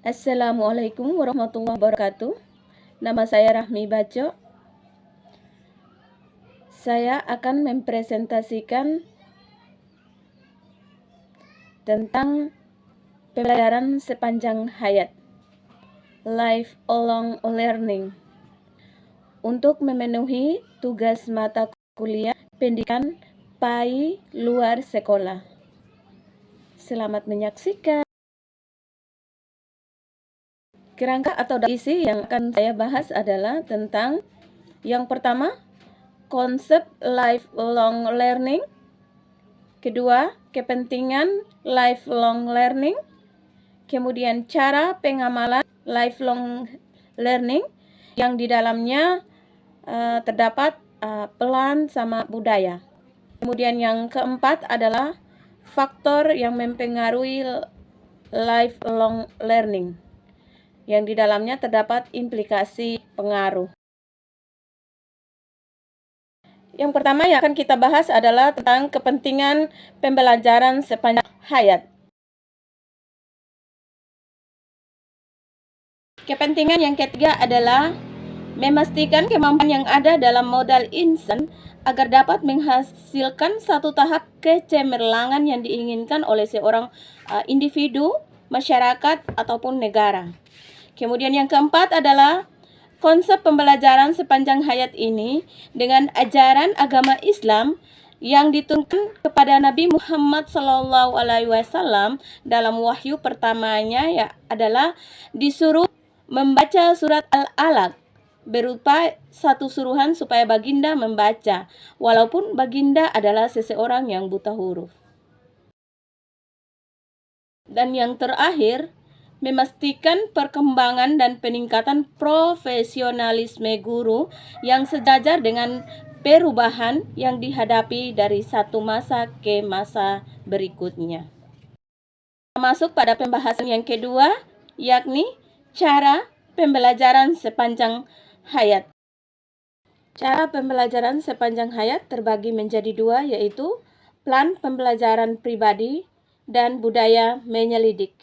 Assalamualaikum warahmatullahi wabarakatuh. Nama saya Rahmi Baco. Saya akan mempresentasikan tentang pembelajaran sepanjang hayat, lifelong learning, untuk memenuhi tugas mata kuliah pendidikan PAI luar sekolah. Selamat menyaksikan. Kerangka atau isi yang akan saya bahas adalah tentang yang pertama, konsep lifelong learning. Kedua, kepentingan lifelong learning. Kemudian cara pengamalan lifelong learning yang di dalamnya terdapat pelan sama budaya. Kemudian yang keempat adalah faktor yang mempengaruhi lifelong learning, yang di dalamnya terdapat implikasi pengaruh. Yang pertama yang akan kita bahas adalah tentang kepentingan pembelajaran sepanjang hayat. Kepentingan yang ketiga adalah memastikan kemampuan yang ada dalam modal insan agar dapat menghasilkan satu tahap kecemerlangan yang diinginkan oleh seorang individu, masyarakat, ataupun negara. Kemudian yang keempat adalah konsep pembelajaran sepanjang hayat ini dengan ajaran agama Islam yang diturunkan kepada Nabi Muhammad SAW dalam wahyu pertamanya adalah disuruh membaca surat Al-Alaq, berupa satu suruhan supaya baginda membaca, walaupun baginda adalah seseorang yang buta huruf. Dan yang terakhir, memastikan perkembangan dan peningkatan profesionalisme guru yang sejajar dengan perubahan yang dihadapi dari satu masa ke masa berikutnya. Masuk pada pembahasan yang kedua, yakni cara pembelajaran sepanjang hayat. Cara pembelajaran sepanjang hayat terbagi menjadi dua, yaitu plan pembelajaran pribadi dan budaya menyelidik.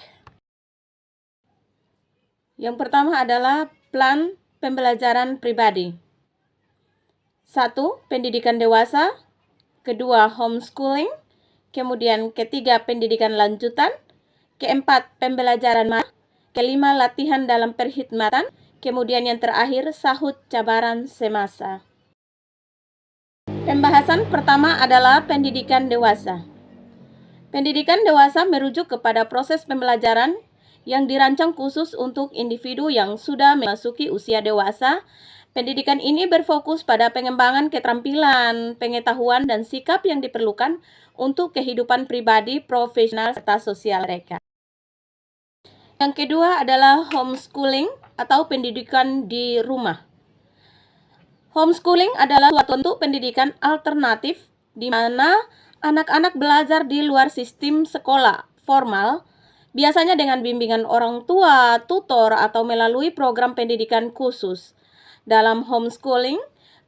Yang pertama adalah plan pembelajaran pribadi. 1. Pendidikan dewasa. Kedua, homeschooling. Kemudian ketiga, pendidikan lanjutan. Keempat, pembelajaran maya. Kelima, latihan dalam perkhidmatan. Kemudian yang terakhir, sahut cabaran semasa. Pembahasan pertama adalah pendidikan dewasa. Pendidikan dewasa merujuk kepada proses pembelajaran yang dirancang khusus untuk individu yang sudah memasuki usia dewasa. Pendidikan ini berfokus pada pengembangan keterampilan, pengetahuan, dan sikap yang diperlukan untuk kehidupan pribadi, profesional, serta sosial mereka. Yang kedua adalah homeschooling atau pendidikan di rumah. Homeschooling adalah suatu bentuk pendidikan alternatif di mana anak-anak belajar di luar sistem sekolah formal, biasanya dengan bimbingan orang tua, tutor, atau melalui program pendidikan khusus. Dalam homeschooling,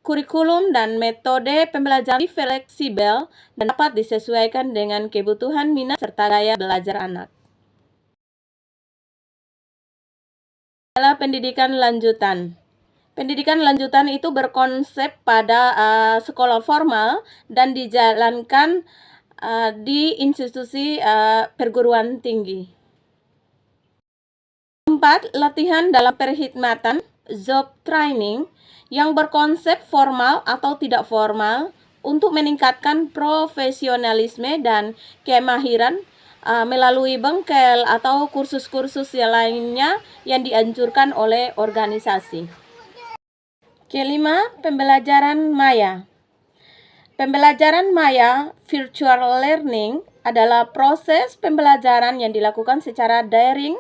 kurikulum dan metode pembelajaran fleksibel dan dapat disesuaikan dengan kebutuhan minat serta gaya belajar anak. Adalah pendidikan lanjutan. Pendidikan lanjutan itu berkonsep pada sekolah formal dan dijalankan di institusi perguruan tinggi. 4. Latihan dalam perkhidmatan, job training, yang berkonsep formal atau tidak formal untuk meningkatkan profesionalisme dan kemahiran melalui bengkel atau kursus-kursus lainnya yang dianjurkan oleh organisasi. Kelima, pembelajaran maya. Pembelajaran maya, virtual learning, adalah proses pembelajaran yang dilakukan secara daring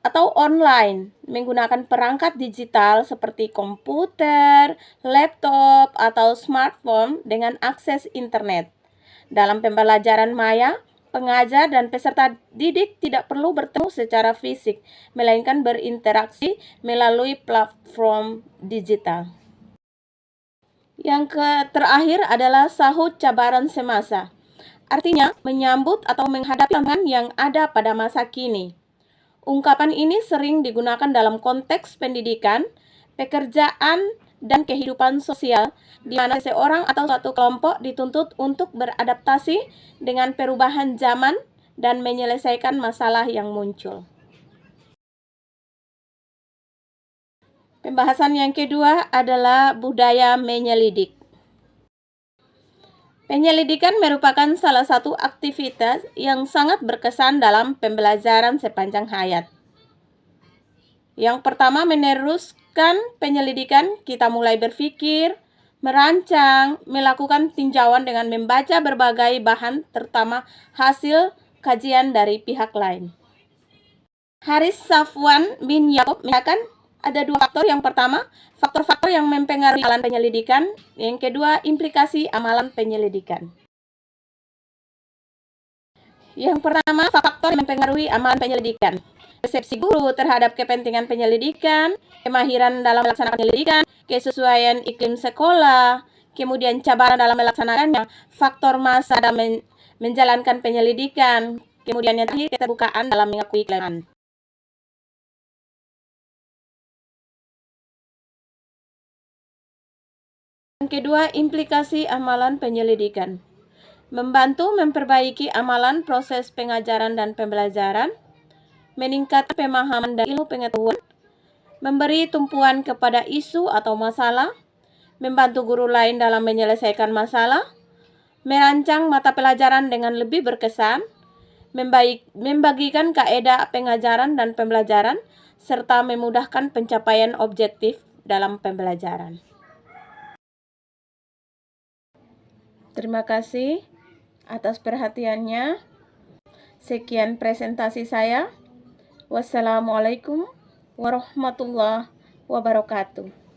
atau online menggunakan perangkat digital seperti komputer, laptop, atau smartphone dengan akses internet. Dalam pembelajaran maya, pengajar dan peserta didik tidak perlu bertemu secara fisik, melainkan berinteraksi melalui platform digital. Yang terakhir adalah sahut cabaran semasa. Artinya, menyambut atau menghadapi tantangan yang ada pada masa kini. Ungkapan ini sering digunakan dalam konteks pendidikan, pekerjaan, dan kehidupan sosial, di mana seseorang atau suatu kelompok dituntut untuk beradaptasi dengan perubahan zaman dan menyelesaikan masalah yang muncul. Pembahasan yang kedua adalah budaya menyelidik. Penyelidikan merupakan salah satu aktivitas yang sangat berkesan dalam pembelajaran sepanjang hayat. Yang pertama, meneruskan penyelidikan, kita mulai berpikir, merancang, melakukan tinjauan dengan membaca berbagai bahan, terutama hasil kajian dari pihak lain. Haris Safwan bin Yaakob mengatakan ada dua faktor. Yang pertama, faktor-faktor yang mempengaruhi amalan penyelidikan. Yang kedua, implikasi amalan penyelidikan. Yang pertama, faktor yang mempengaruhi amalan penyelidikan. Persepsi guru terhadap kepentingan penyelidikan, kemahiran dalam melaksanakan penyelidikan, kesesuaian iklim sekolah, kemudian cabaran dalam melaksanakannya, faktor masa dalam menjalankan penyelidikan, kemudian yang terakhir, keterbukaan dalam mengakui kelemahan. Yang kedua, implikasi amalan penyelidikan. Membantu memperbaiki amalan proses pengajaran dan pembelajaran, meningkatkan pemahaman dan ilmu pengetahuan, memberi tumpuan kepada isu atau masalah, membantu guru lain dalam menyelesaikan masalah, merancang mata pelajaran dengan lebih berkesan, membagikan kaedah pengajaran dan pembelajaran, serta memudahkan pencapaian objektif dalam pembelajaran. Terima kasih atas perhatiannya. Sekian presentasi saya. Wassalamualaikum warahmatullahi wabarakatuh.